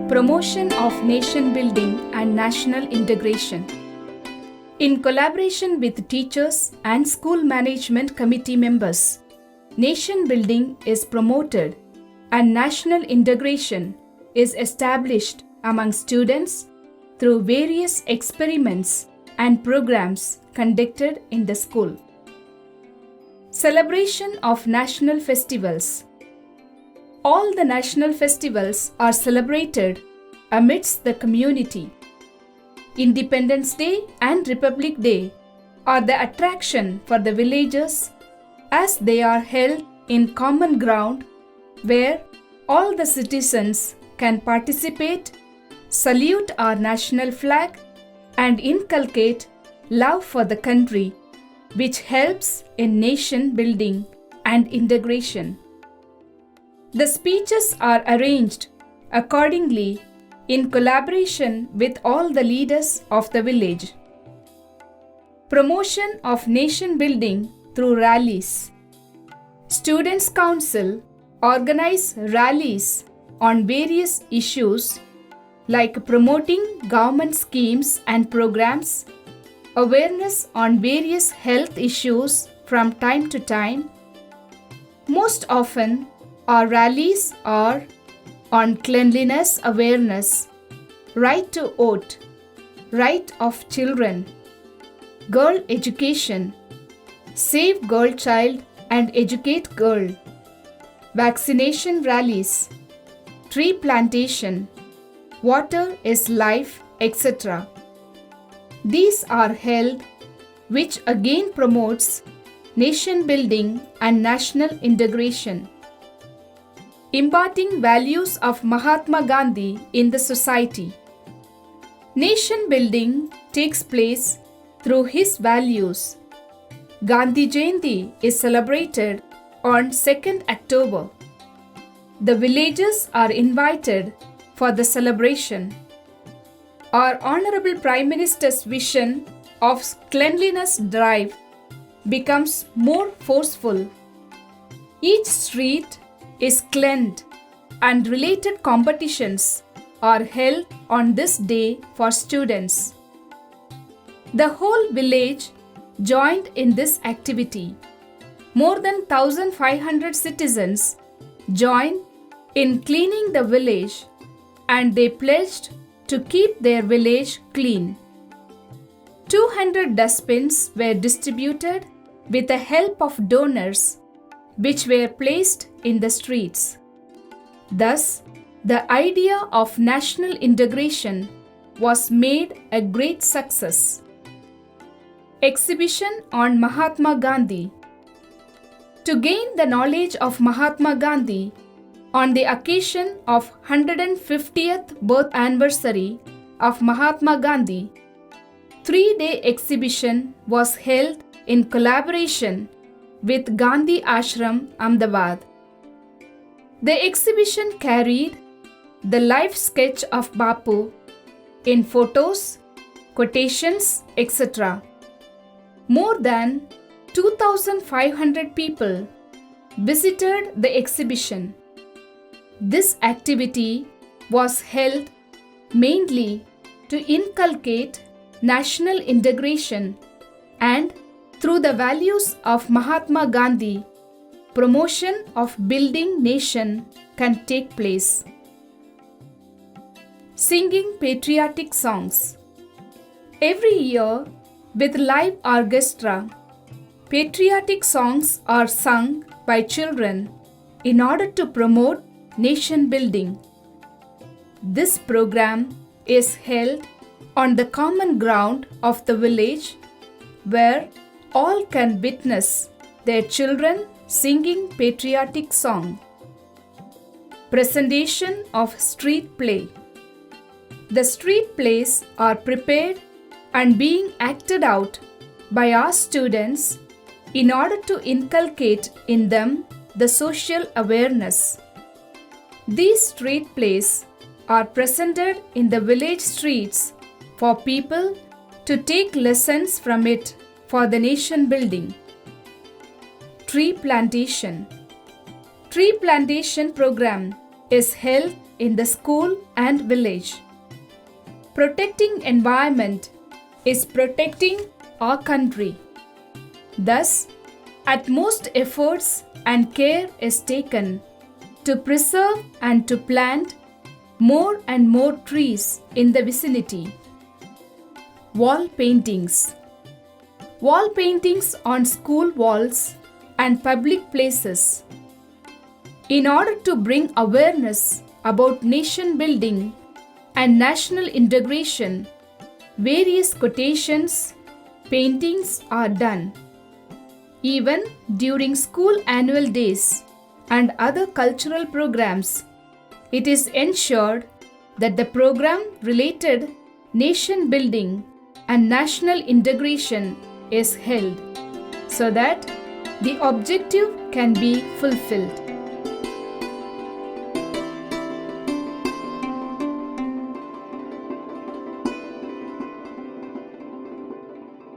Promotion of nation building and national integration. In collaboration with teachers and school management committee members, nation building is promoted and national integration is established among students through various experiments and programs conducted in the school. Celebration of national festivals. All the national festivals are celebrated amidst the community. Independence Day and Republic Day are the attraction for the villagers as they are held in common ground where all the citizens can participate, salute our national flag, and inculcate love for the country, which helps in nation building and integration. The speeches are arranged accordingly in collaboration with all the leaders of the village. Promotion of nation building through rallies. Students' Council organize rallies on various issues like promoting government schemes and programs, awareness on various health issues from time to time. Most often, our rallies are on cleanliness awareness, right to vote, right of children, girl education, save girl child and educate girl, vaccination rallies, tree plantation, water is life, etc. These are held, which again promotes nation building and national integration. Imparting values of Mahatma Gandhi in the society. Nation building takes place through his values. Gandhi Jayanti is celebrated on 2nd October. The villagers are invited for the celebration. Our Honorable Prime Minister's vision of cleanliness drive becomes more forceful. Each street is cleaned and related competitions are held on this day for students. The whole village joined in this activity. More than 1,500 citizens joined in cleaning the village and they pledged to keep their village clean. 200 dustbins were distributed with the help of donors, which were placed in the streets. Thus, the idea of national integration was made a great success. Exhibition on Mahatma Gandhi. To gain the knowledge of Mahatma Gandhi on the occasion of 150th birth anniversary of Mahatma Gandhi, 3-day exhibition was held in collaboration with Gandhi Ashram, Ahmedabad. The exhibition carried the life sketch of Bapu in photos, quotations, etc. More than 2,500 people visited the exhibition. This activity was held mainly to inculcate national integration and through the values of Mahatma Gandhi, promotion of building nation can take place. Singing patriotic songs. Every year, with live orchestra, patriotic songs are sung by children in order to promote nation building. This program is held on the common ground of the village where all can witness their children singing patriotic song. Presentation of street play. The street plays are prepared and being acted out by our students in order to inculcate in them the social awareness. These street plays are presented in the village streets for people to take lessons from it for the nation building. Tree plantation. Tree plantation program is held in the school and village. Protecting environment is protecting our country. Thus, utmost efforts and care is taken to preserve and to plant more and more trees in the vicinity. Wall paintings. Wall paintings on school walls and public places. In order to bring awareness about nation building and national integration, various quotations, paintings are done. Even during school annual days and other cultural programs, it is ensured that the program related nation building and national integration is held so that the objective can be fulfilled.